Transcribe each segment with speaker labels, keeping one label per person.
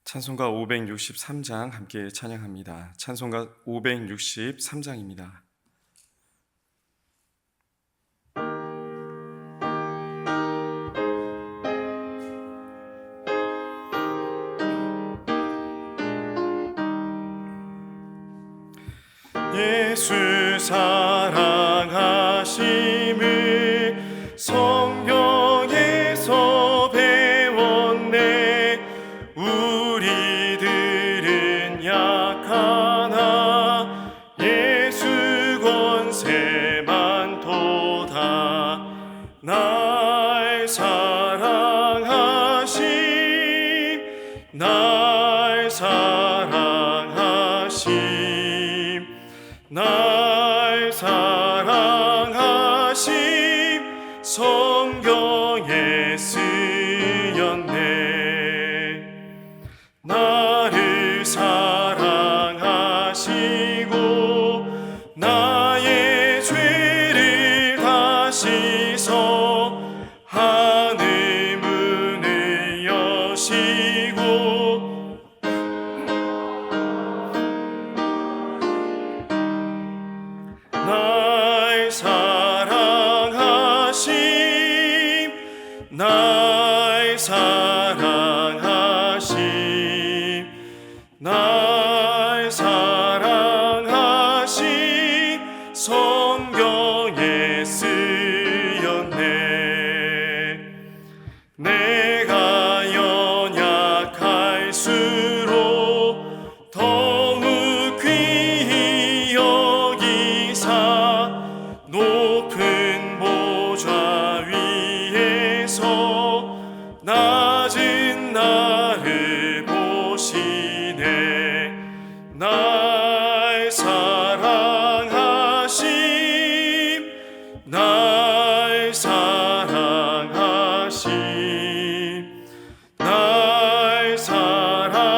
Speaker 1: 찬송가 563장 함께 찬양합니다. 찬송가 563장입니다. 예수 사랑하심을 성경에서 배웠네. 우리들은 약하나 예수 권세만 도다. 날 사랑하심 날 사랑하심 날 사랑하심 성경에 쓰였네. 나를 사랑하시고 나의 죄를 다 씻어 하늘 문을 여시고 날 사랑하심 날 사랑하심 날 사랑하심 성경에 쓰였네. 내가 연약할수록 더욱 귀히 여기사 높은 보좌 위에서 낮은 나를 보시네. 날 사랑하심 날 사랑하심 날 사랑하심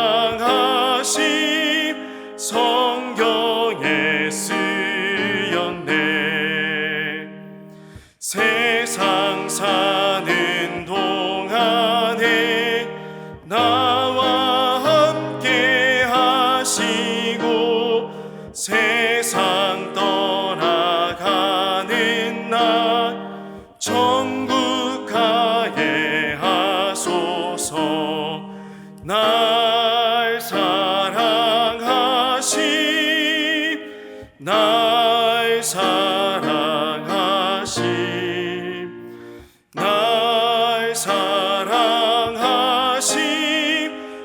Speaker 1: 성경에 쓰였네. 세상 사는 동안에 나와 함께 하시고 세상 떠나가는 날 천국 가게 하소서. 날 사랑하심 날 사랑하심 날 사랑하심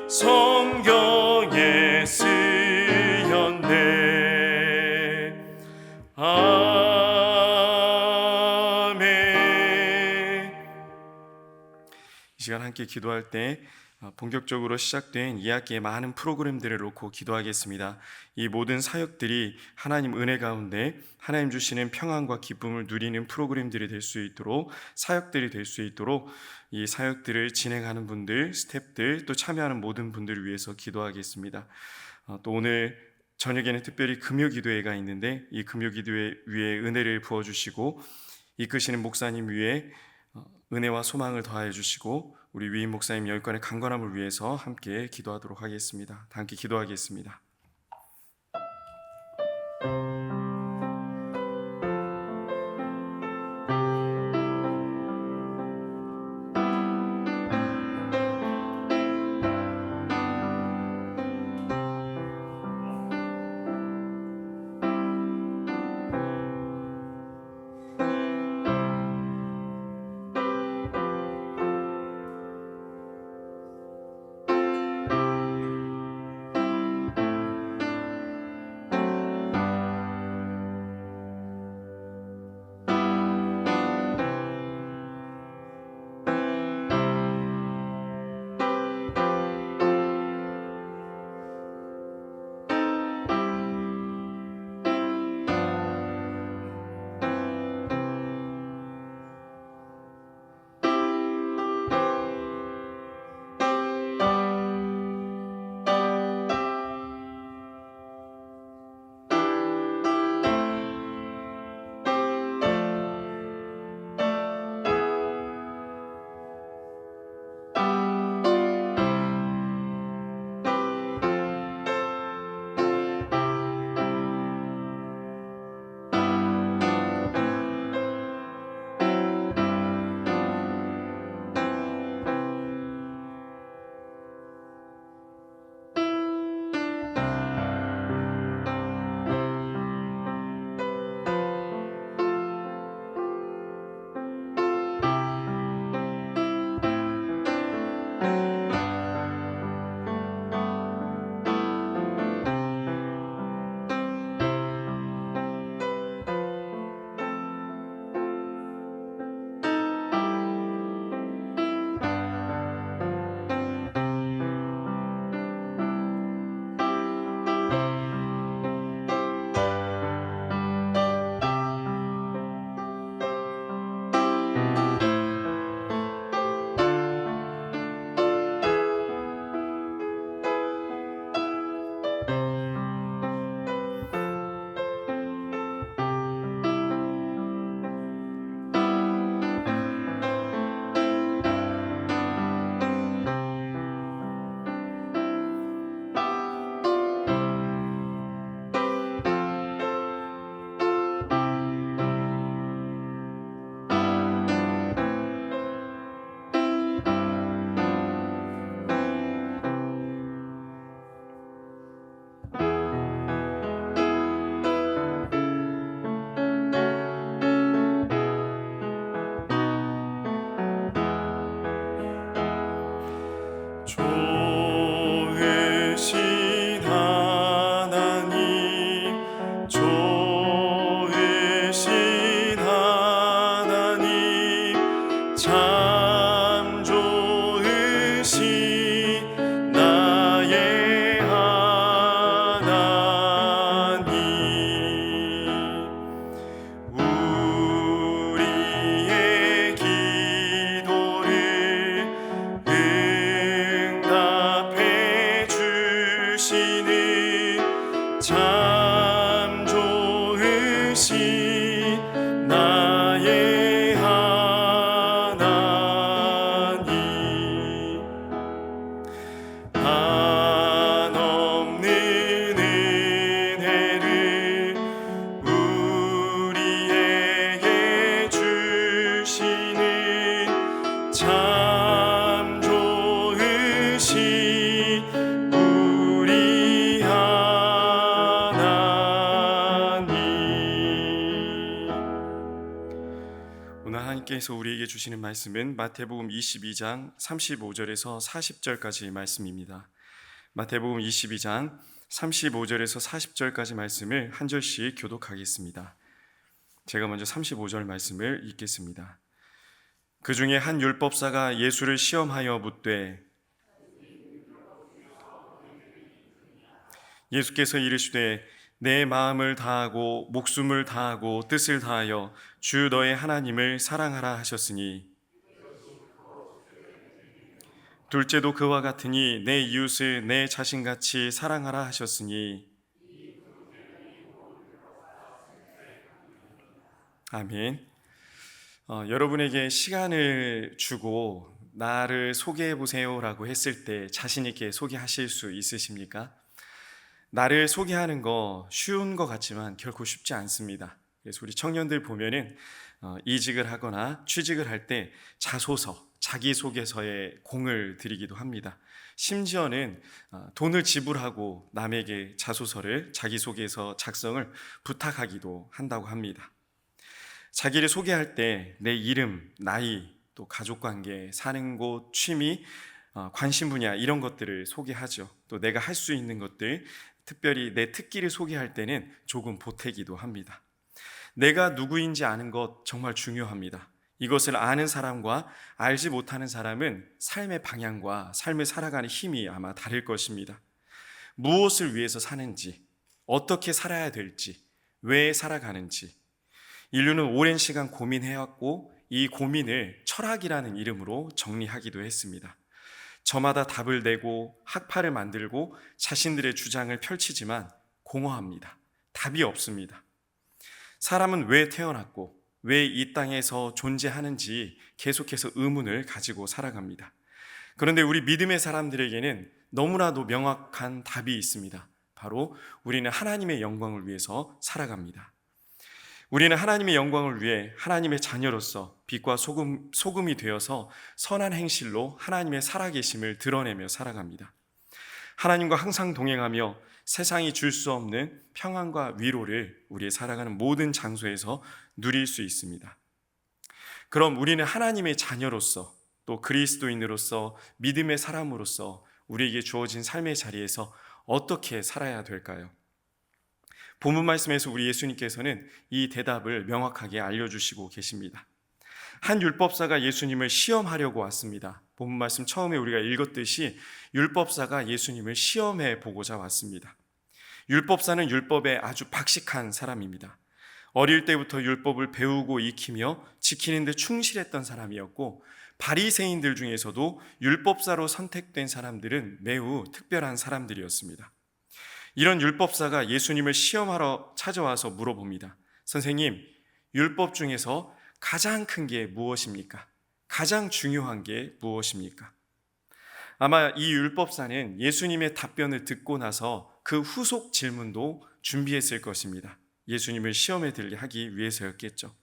Speaker 1: 성경에 쓰였네. 아멘. 이 시간 함께 기도할 때 본격적으로 시작된 2학기의 많은 프로그램들을 놓고 기도하겠습니다. 이 모든 사역들이 하나님 은혜 가운데 하나님 주시는 평안과 기쁨을 누리는 프로그램들이 될 수 있도록, 사역들이 될 수 있도록 이 사역들을 진행하는 분들, 스태프들, 또 참여하는 모든 분들을 위해서 기도하겠습니다. 또 오늘 저녁에는 특별히 금요기도회가 있는데 이 금요기도회 위에 은혜를 부어주시고 이끄시는 목사님 위에 은혜와 소망을 더하여 주시고 우리 위임 목사님 열관의 강건함을 위해서 함께 기도하도록 하겠습니다. 다 함께 기도하겠습니다. 참 좋으신 우리 하나님. 오늘 하나님께서 우리에게 주시는 말씀은 마태복음 22장 35절에서 40절까지 말씀입니다. 마태복음 22장 35절에서 40절까지 말씀을 한 절씩 교독하겠습니다. 제가 먼저 35절 말씀을 읽겠습니다. 그 중에 한 율법사가 예수를 시험하여 묻되 예수께서 이르시되 내 마음을 다하고 목숨을 다하고 뜻을 다하여 주 너의 하나님을 사랑하라 하셨으니 둘째도 그와 같으니 내 이웃을 내 자신같이 사랑하라 하셨으니 아멘. 여러분에게 시간을 주고 나를 소개해 보세요라고 했을 때 자신 있게 소개하실 수 있으십니까? 나를 소개하는 거 쉬운 것 같지만 결코 쉽지 않습니다. 그래서 우리 청년들 보면은 이직을 하거나 취직을 할 때 자소서, 자기소개서에 공을 들이기도 합니다. 심지어는 돈을 지불하고 남에게 자소서를, 자기소개서 작성을 부탁하기도 한다고 합니다. 자기를 소개할 때 내 이름, 나이, 또 가족관계, 사는 곳, 취미, 관심 분야 이런 것들을 소개하죠. 또 내가 할 수 있는 것들, 특별히 내 특기를 소개할 때는 조금 보태기도 합니다. 내가 누구인지 아는 것 정말 중요합니다. 이것을 아는 사람과 알지 못하는 사람은 삶의 방향과 삶을 살아가는 힘이 아마 다를 것입니다. 무엇을 위해서 사는지, 어떻게 살아야 될지, 왜 살아가는지 인류는 오랜 시간 고민해왔고 이 고민을 철학이라는 이름으로 정리하기도 했습니다. 저마다 답을 내고 학파를 만들고 자신들의 주장을 펼치지만 공허합니다. 답이 없습니다. 사람은 왜 태어났고 왜 이 땅에서 존재하는지 계속해서 의문을 가지고 살아갑니다. 그런데 우리 믿음의 사람들에게는 너무나도 명확한 답이 있습니다. 바로 우리는 하나님의 영광을 위해서 살아갑니다. 우리는 하나님의 영광을 위해 하나님의 자녀로서 빛과 소금이 되어서 선한 행실로 하나님의 살아계심을 드러내며 살아갑니다. 하나님과 항상 동행하며 세상이 줄 수 없는 평안과 위로를 우리의 살아가는 모든 장소에서 누릴 수 있습니다. 그럼 우리는 하나님의 자녀로서 또 그리스도인으로서 믿음의 사람으로서 우리에게 주어진 삶의 자리에서 어떻게 살아야 될까요? 본문 말씀에서 우리 예수님께서는 이 대답을 명확하게 알려주시고 계십니다. 한 율법사가 예수님을 시험하려고 왔습니다. 본문 말씀 처음에 우리가 읽었듯이 율법사가 예수님을 시험해 보고자 왔습니다. 율법사는 율법에 아주 박식한 사람입니다. 어릴 때부터 율법을 배우고 익히며 지키는 데 충실했던 사람이었고 바리새인들 중에서도 율법사로 선택된 사람들은 매우 특별한 사람들이었습니다. 이런 율법사가 예수님을 시험하러 찾아와서 물어봅니다. 선생님, 율법 중에서 가장 큰 게 무엇입니까? 가장 중요한 게 무엇입니까? 아마 이 율법사는 예수님의 답변을 듣고 나서 그 후속 질문도 준비했을 것입니다. 예수님을 시험에 들게 하기 위해서였겠죠.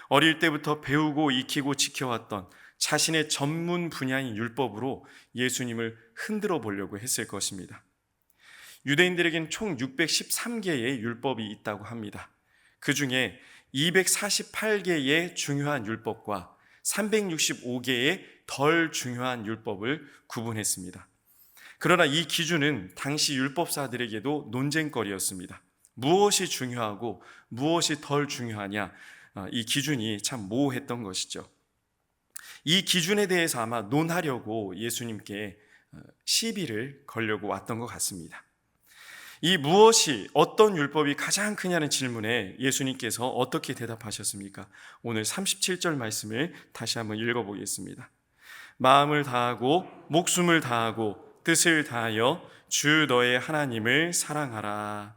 Speaker 1: 어릴 때부터 배우고 익히고 지켜왔던 자신의 전문 분야인 율법으로 예수님을 흔들어 보려고 했을 것입니다. 유대인들에겐 총 613개의 율법이 있다고 합니다. 그 중에 248개의 중요한 율법과 365개의 덜 중요한 율법을 구분했습니다. 그러나 이 기준은 당시 율법사들에게도 논쟁거리였습니다. 무엇이 중요하고 무엇이 덜 중요하냐, 이 기준이 참 모호했던 것이죠. 이 기준에 대해서 아마 논하려고 예수님께 시비를 걸려고 왔던 것 같습니다. 이 무엇이 어떤 율법이 가장 크냐는 질문에 예수님께서 어떻게 대답하셨습니까? 오늘 37절 말씀을 다시 한번 읽어보겠습니다. 마음을 다하고 목숨을 다하고 뜻을 다하여 주 너의 하나님을 사랑하라.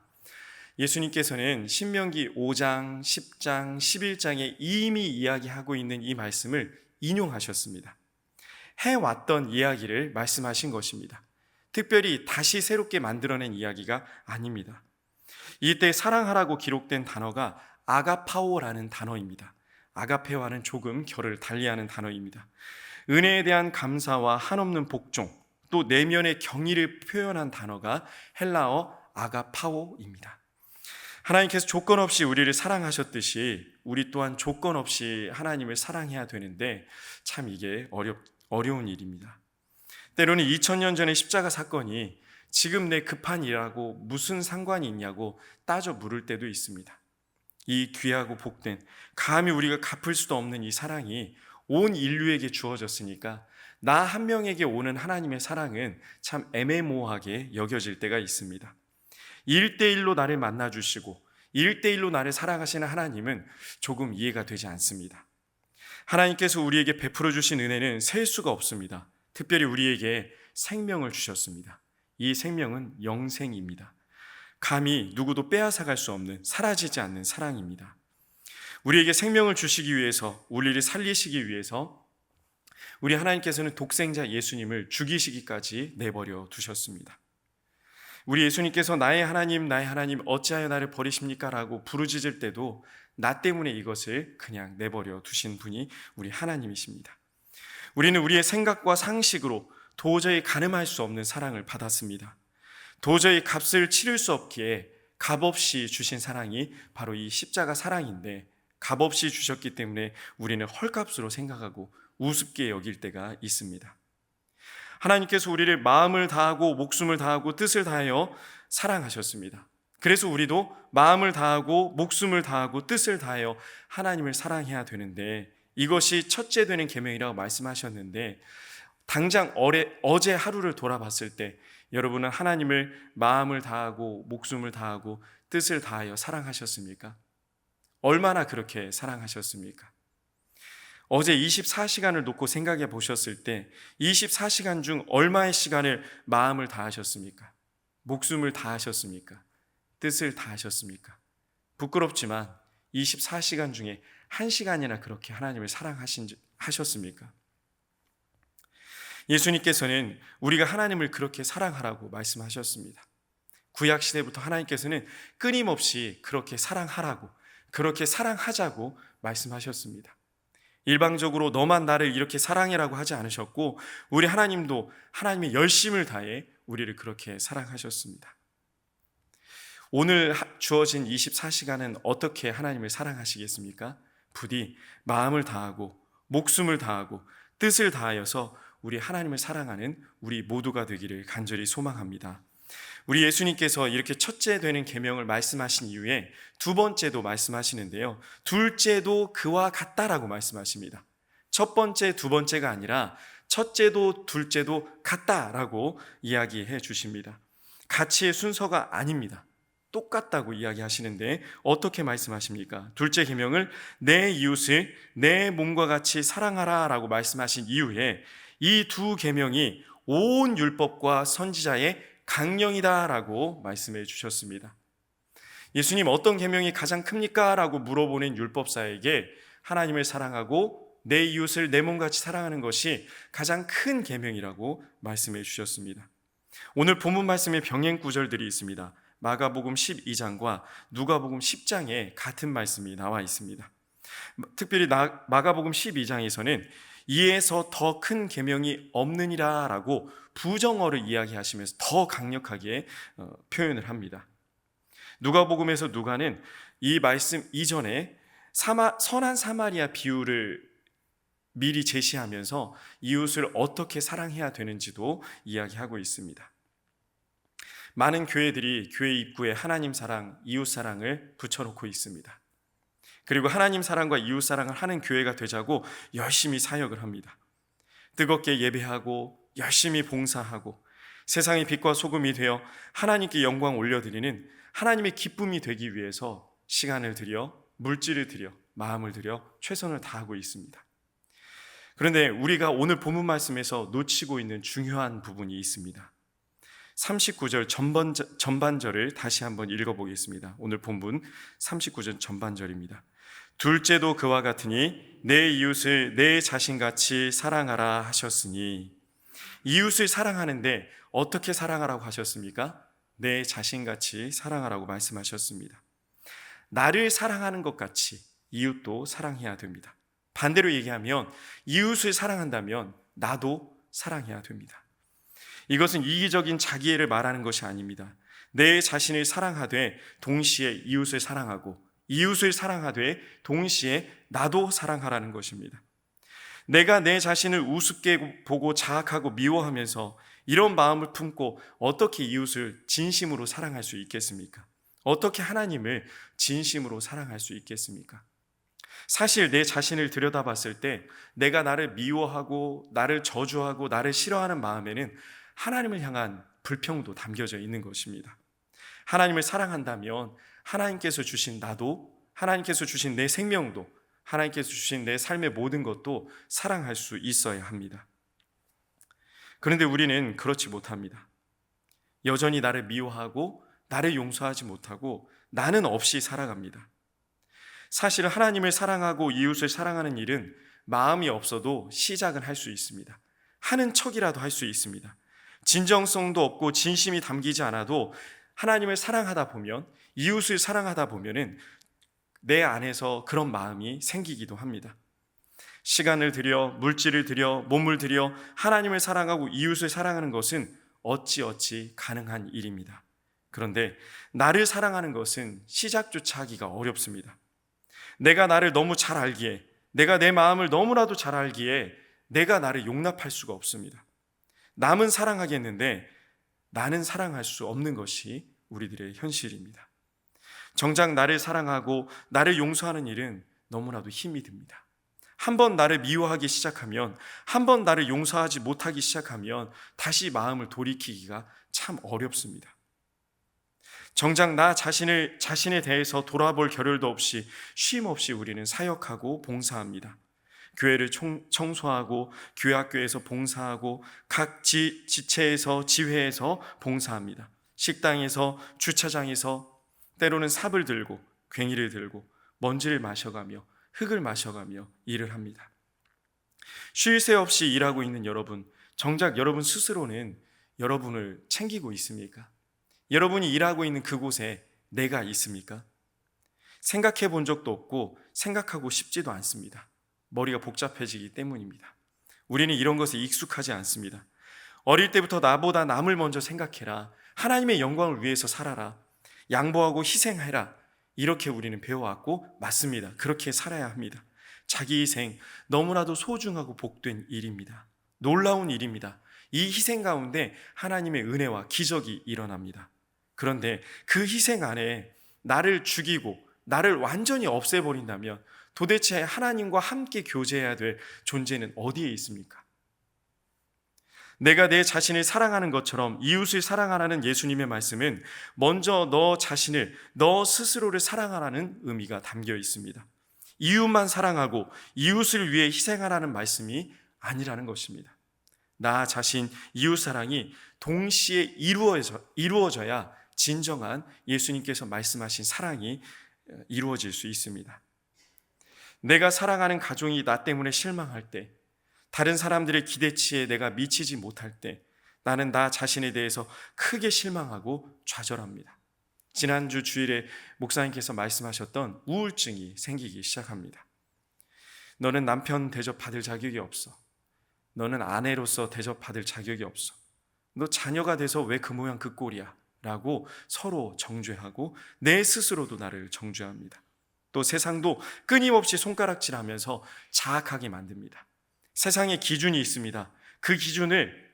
Speaker 1: 예수님께서는 신명기 5장, 10장, 11장에 이미 이야기하고 있는 이 말씀을 인용하셨습니다. 해왔던 이야기를 말씀하신 것입니다. 특별히 다시 새롭게 만들어낸 이야기가 아닙니다. 이때 사랑하라고 기록된 단어가 아가파오라는 단어입니다. 아가페와는 조금 결을 달리하는 단어입니다. 은혜에 대한 감사와 한없는 복종, 또 내면의 경의를 표현한 단어가 헬라어 아가파오입니다. 하나님께서 조건 없이 우리를 사랑하셨듯이 우리 또한 조건 없이 하나님을 사랑해야 되는데 참 이게 어려운 일입니다. 때로는 2000년 전의 십자가 사건이 지금 내 급한 일하고 무슨 상관이 있냐고 따져 물을 때도 있습니다. 이 귀하고 복된, 감히 우리가 갚을 수도 없는 이 사랑이 온 인류에게 주어졌으니까 나 한 명에게 오는 하나님의 사랑은 참 애매모호하게 여겨질 때가 있습니다. 1대1로 나를 만나주시고 1대1로 나를 사랑하시는 하나님은 조금 이해가 되지 않습니다. 하나님께서 우리에게 베풀어 주신 은혜는 셀 수가 없습니다. 특별히 우리에게 생명을 주셨습니다. 이 생명은 영생입니다. 감히 누구도 빼앗아갈 수 없는 사라지지 않는 사랑입니다. 우리에게 생명을 주시기 위해서, 우리를 살리시기 위해서 우리 하나님께서는 독생자 예수님을 죽이시기까지 내버려 두셨습니다. 우리 예수님께서 나의 하나님 어찌하여 나를 버리십니까? 라고 부르짖을 때도 나 때문에 이것을 그냥 내버려 두신 분이 우리 하나님이십니다. 우리는 우리의 생각과 상식으로 도저히 가늠할 수 없는 사랑을 받았습니다. 도저히 값을 치를 수 없기에 값없이 주신 사랑이 바로 이 십자가 사랑인데, 값없이 주셨기 때문에 우리는 헐값으로 생각하고 우습게 여길 때가 있습니다. 하나님께서 우리를 마음을 다하고 목숨을 다하고 뜻을 다하여 사랑하셨습니다. 그래서 우리도 마음을 다하고 목숨을 다하고 뜻을 다하여 하나님을 사랑해야 되는데, 이것이 첫째 되는 계명이라고 말씀하셨는데, 당장 어제 하루를 돌아봤을 때 여러분은 하나님을 마음을 다하고 목숨을 다하고 뜻을 다하여 사랑하셨습니까? 얼마나 그렇게 사랑하셨습니까? 어제 24시간을 놓고 생각해 보셨을 때 24시간 중 얼마의 시간을 마음을 다하셨습니까? 목숨을 다하셨습니까? 뜻을 다하셨습니까? 부끄럽지만 24시간 중에 1시간이나 그렇게 하나님을 사랑하셨습니까? 예수님께서는 우리가 하나님을 그렇게 사랑하라고 말씀하셨습니다. 구약시대부터 하나님께서는 끊임없이 그렇게 사랑하라고, 그렇게 사랑하자고 말씀하셨습니다. 일방적으로 너만 나를 이렇게 사랑해라고 하지 않으셨고, 우리 하나님도 하나님의 열심을 다해 우리를 그렇게 사랑하셨습니다. 오늘 주어진 24시간은 어떻게 하나님을 사랑하시겠습니까? 부디 마음을 다하고 목숨을 다하고 뜻을 다하여서 우리 하나님을 사랑하는 우리 모두가 되기를 간절히 소망합니다. 우리 예수님께서 이렇게 첫째 되는 계명을 말씀하신 이후에 두 번째도 말씀하시는데요, 둘째도 그와 같다라고 말씀하십니다. 첫 번째, 두 번째가 아니라 첫째도 둘째도 같다라고 이야기해 주십니다. 가치의 순서가 아닙니다. 똑같다고 이야기하시는데 어떻게 말씀하십니까? 둘째 계명을 내 이웃을 내 몸과 같이 사랑하라 라고 말씀하신 이후에 이 두 계명이 온 율법과 선지자의 강령이다 라고 말씀해 주셨습니다. 예수님, 어떤 계명이 가장 큽니까? 라고 물어보는 율법사에게 하나님을 사랑하고 내 이웃을 내 몸같이 사랑하는 것이 가장 큰 계명이라고 말씀해 주셨습니다. 오늘 본문 말씀에 병행 구절들이 있습니다. 마가복음 12장과 누가복음 10장에 같은 말씀이 나와 있습니다. 특별히 마가복음 12장에서는 이에서 더 큰 계명이 없느니라 라고 부정어를 이야기하시면서 더 강력하게 표현을 합니다. 누가복음에서 누가는 이 말씀 이전에 선한 사마리아 비유를 미리 제시하면서 이웃을 어떻게 사랑해야 되는지도 이야기하고 있습니다. 많은 교회들이 교회 입구에 하나님 사랑, 이웃 사랑을 붙여놓고 있습니다. 그리고 하나님 사랑과 이웃 사랑을 하는 교회가 되자고 열심히 사역을 합니다. 뜨겁게 예배하고 열심히 봉사하고 세상의 빛과 소금이 되어 하나님께 영광 올려드리는 하나님의 기쁨이 되기 위해서 시간을 들여, 물질을 들여, 마음을 들여 최선을 다하고 있습니다. 그런데 우리가 오늘 본문 말씀에서 놓치고 있는 중요한 부분이 있습니다. 39절 전반절을 다시 한번 읽어보겠습니다. 오늘 본문 39절 전반절입니다. 둘째도 그와 같으니 내 이웃을 내 자신같이 사랑하라 하셨으니, 이웃을 사랑하는데 어떻게 사랑하라고 하셨습니까? 내 자신같이 사랑하라고 말씀하셨습니다. 나를 사랑하는 것 같이 이웃도 사랑해야 됩니다. 반대로 얘기하면 이웃을 사랑한다면 나도 사랑해야 됩니다. 이것은 이기적인 자기애를 말하는 것이 아닙니다. 내 자신을 사랑하되 동시에 이웃을 사랑하고 이웃을 사랑하되 동시에 나도 사랑하라는 것입니다. 내가 내 자신을 우습게 보고 자학하고 미워하면서 이런 마음을 품고 어떻게 이웃을 진심으로 사랑할 수 있겠습니까? 어떻게 하나님을 진심으로 사랑할 수 있겠습니까? 사실 내 자신을 들여다봤을 때 내가 나를 미워하고 나를 저주하고 나를 싫어하는 마음에는 하나님을 향한 불평도 담겨져 있는 것입니다. 하나님을 사랑한다면 하나님께서 주신 나도, 하나님께서 주신 내 생명도, 하나님께서 주신 내 삶의 모든 것도 사랑할 수 있어야 합니다. 그런데 우리는 그렇지 못합니다. 여전히 나를 미워하고 나를 용서하지 못하고 나는 없이 살아갑니다. 사실 하나님을 사랑하고 이웃을 사랑하는 일은 마음이 없어도 시작은 할 수 있습니다. 하는 척이라도 할 수 있습니다. 진정성도 없고 진심이 담기지 않아도 하나님을 사랑하다 보면, 이웃을 사랑하다 보면은 내 안에서 그런 마음이 생기기도 합니다. 시간을 들여, 물질을 들여, 몸을 들여 하나님을 사랑하고 이웃을 사랑하는 것은 어찌어찌 가능한 일입니다. 그런데 나를 사랑하는 것은 시작조차 하기가 어렵습니다. 내가 나를 너무 잘 알기에, 내가 내 마음을 너무나도 잘 알기에 내가 나를 용납할 수가 없습니다. 남은 사랑하겠는데 나는 사랑할 수 없는 것이 우리들의 현실입니다. 정작 나를 사랑하고 나를 용서하는 일은 너무나도 힘이 듭니다. 한번 나를 미워하기 시작하면, 한번 나를 용서하지 못하기 시작하면 다시 마음을 돌이키기가 참 어렵습니다. 정작 나 자신에 대해서 돌아볼 겨를도 없이 쉼 없이 우리는 사역하고 봉사합니다. 교회를 청소하고 교회 학교에서 봉사하고 각 지체에서 지회에서 봉사합니다. 식당에서 주차장에서 때로는 삽을 들고 괭이를 들고 먼지를 마셔가며 흙을 마셔가며 일을 합니다. 쉴 새 없이 일하고 있는 여러분, 정작 여러분 스스로는 여러분을 챙기고 있습니까? 여러분이 일하고 있는 그곳에 내가 있습니까? 생각해 본 적도 없고 생각하고 싶지도 않습니다. 머리가 복잡해지기 때문입니다. 우리는 이런 것에 익숙하지 않습니다. 어릴 때부터 나보다 남을 먼저 생각해라, 하나님의 영광을 위해서 살아라, 양보하고 희생해라, 이렇게 우리는 배워왔고 맞습니다. 그렇게 살아야 합니다. 자기 희생 너무나도 소중하고 복된 일입니다. 놀라운 일입니다. 이 희생 가운데 하나님의 은혜와 기적이 일어납니다. 그런데 그 희생 안에 나를 죽이고 나를 완전히 없애버린다면 도대체 하나님과 함께 교제해야 될 존재는 어디에 있습니까? 내가 내 자신을 사랑하는 것처럼 이웃을 사랑하라는 예수님의 말씀은 먼저 너 자신을, 너 스스로를 사랑하라는 의미가 담겨 있습니다. 이웃만 사랑하고 이웃을 위해 희생하라는 말씀이 아니라는 것입니다. 나 자신, 이웃 사랑이 동시에 이루어져야 진정한 예수님께서 말씀하신 사랑이 이루어질 수 있습니다. 내가 사랑하는 가족이 나 때문에 실망할 때, 다른 사람들의 기대치에 내가 미치지 못할 때 나는 나 자신에 대해서 크게 실망하고 좌절합니다. 지난주 주일에 목사님께서 말씀하셨던 우울증이 생기기 시작합니다. 너는 남편 대접받을 자격이 없어. 너는 아내로서 대접받을 자격이 없어. 너 자녀가 돼서 왜 그 모양 그 꼴이야? 라고 서로 정죄하고 내 스스로도 나를 정죄합니다. 또 세상도 끊임없이 손가락질하면서 자학하게 만듭니다. 세상에 기준이 있습니다. 그 기준을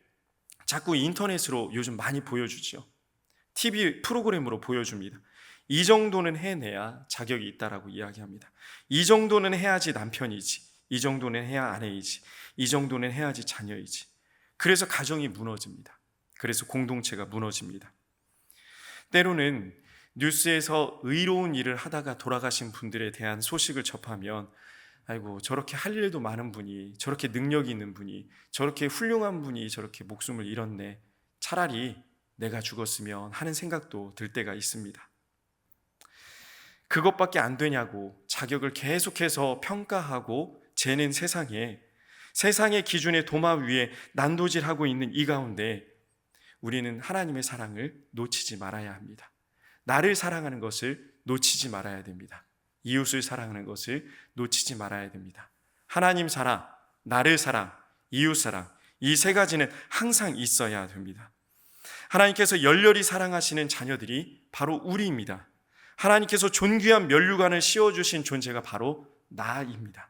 Speaker 1: 자꾸 인터넷으로 요즘 많이 보여주죠. TV 프로그램으로 보여줍니다. 이 정도는 해내야 자격이 있다라고 이야기합니다. 이 정도는 해야지 남편이지, 이 정도는 해야 아내이지, 이 정도는 해야지 자녀이지. 그래서 가정이 무너집니다. 그래서 공동체가 무너집니다. 때로는 뉴스에서 의로운 일을 하다가 돌아가신 분들에 대한 소식을 접하면 아이고, 저렇게 할 일도 많은 분이, 저렇게 능력이 있는 분이, 저렇게 훌륭한 분이 저렇게 목숨을 잃었네, 차라리 내가 죽었으면 하는 생각도 들 때가 있습니다. 그것밖에 안 되냐고 자격을 계속해서 평가하고 재는 세상의 기준의 도마 위에 난도질하고 있는 이 가운데 우리는 하나님의 사랑을 놓치지 말아야 합니다. 나를 사랑하는 것을 놓치지 말아야 됩니다. 이웃을 사랑하는 것을 놓치지 말아야 됩니다. 하나님 사랑, 나를 사랑, 이웃 사랑, 이 세 가지는 항상 있어야 됩니다. 하나님께서 열렬히 사랑하시는 자녀들이 바로 우리입니다. 하나님께서 존귀한 면류관을 씌워주신 존재가 바로 나입니다.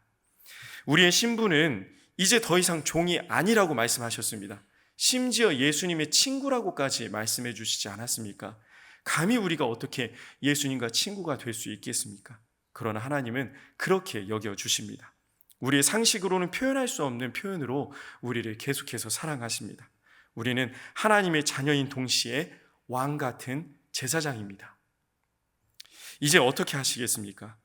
Speaker 1: 우리의 신분은 이제 더 이상 종이 아니라고 말씀하셨습니다. 심지어 예수님의 친구라고까지 말씀해 주시지 않았습니까? 감히 우리가 어떻게 예수님과 친구가 될 수 있겠습니까? 그러나 하나님은 그렇게 여겨주십니다. 우리의 상식으로는 표현할 수 없는 표현으로 우리를 계속해서 사랑하십니다. 우리는 하나님의 자녀인 동시에 왕 같은 제사장입니다. 이제 어떻게 하시겠습니까?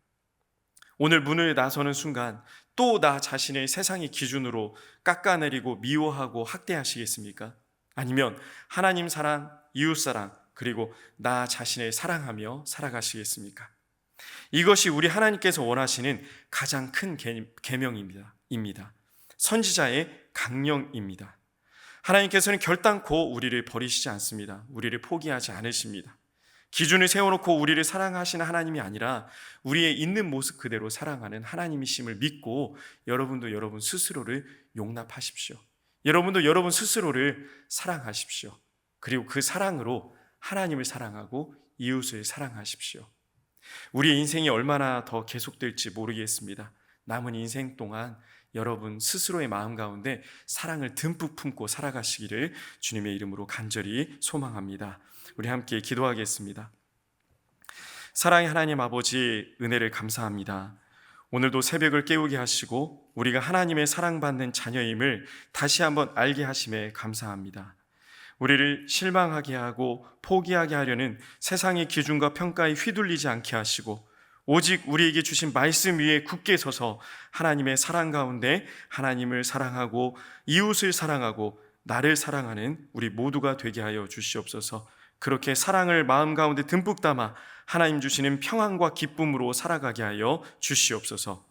Speaker 1: 오늘 문을 나서는 순간 또 나 자신을 세상의 기준으로 깎아내리고 미워하고 학대하시겠습니까? 아니면 하나님 사랑, 이웃 사랑, 그리고 나 자신을 사랑하며 살아가시겠습니까? 이것이 우리 하나님께서 원하시는 가장 큰 계명입니다. 선지자의 강령입니다. 하나님께서는 결단코 우리를 버리시지 않습니다. 우리를 포기하지 않으십니다. 기준을 세워놓고 우리를 사랑하시는 하나님이 아니라 우리의 있는 모습 그대로 사랑하는 하나님이심을 믿고 여러분도 여러분 스스로를 용납하십시오. 여러분도 여러분 스스로를 사랑하십시오. 그리고 그 사랑으로 하나님을 사랑하고 이웃을 사랑하십시오. 우리의 인생이 얼마나 더 계속될지 모르겠습니다. 남은 인생 동안 여러분 스스로의 마음 가운데 사랑을 듬뿍 품고 살아가시기를 주님의 이름으로 간절히 소망합니다. 우리 함께 기도하겠습니다. 사랑의 하나님 아버지, 은혜를 감사합니다. 오늘도 새벽을 깨우게 하시고 우리가 하나님의 사랑받는 자녀임을 다시 한번 알게 하심에 감사합니다. 우리를 실망하게 하고 포기하게 하려는 세상의 기준과 평가에 휘둘리지 않게 하시고 오직 우리에게 주신 말씀 위에 굳게 서서 하나님의 사랑 가운데 하나님을 사랑하고 이웃을 사랑하고 나를 사랑하는 우리 모두가 되게 하여 주시옵소서. 그렇게 사랑을 마음 가운데 듬뿍 담아 하나님 주시는 평안과 기쁨으로 살아가게 하여 주시옵소서.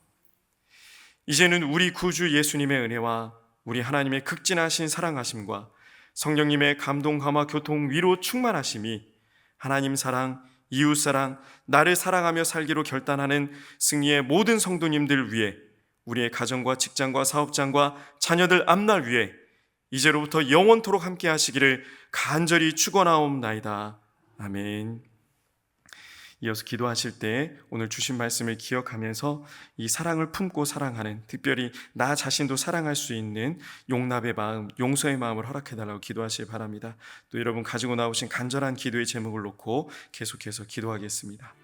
Speaker 1: 이제는 우리 구주 예수님의 은혜와 우리 하나님의 극진하신 사랑하심과 성령님의 감동, 감화, 교통, 위로 충만하심이 하나님 사랑, 이웃 사랑, 나를 사랑하며 살기로 결단하는 승리의 모든 성도님들 위해 우리의 가정과 직장과 사업장과 자녀들 앞날 위해 이제로부터 영원토록 함께 하시기를 간절히 축원하옵나이다. 아멘. 이어서 기도하실 때 오늘 주신 말씀을 기억하면서 이 사랑을 품고 사랑하는, 특별히 나 자신도 사랑할 수 있는 용납의 마음, 용서의 마음을 허락해달라고 기도하시기 바랍니다. 또 여러분 가지고 나오신 간절한 기도의 제목을 놓고 계속해서 기도하겠습니다.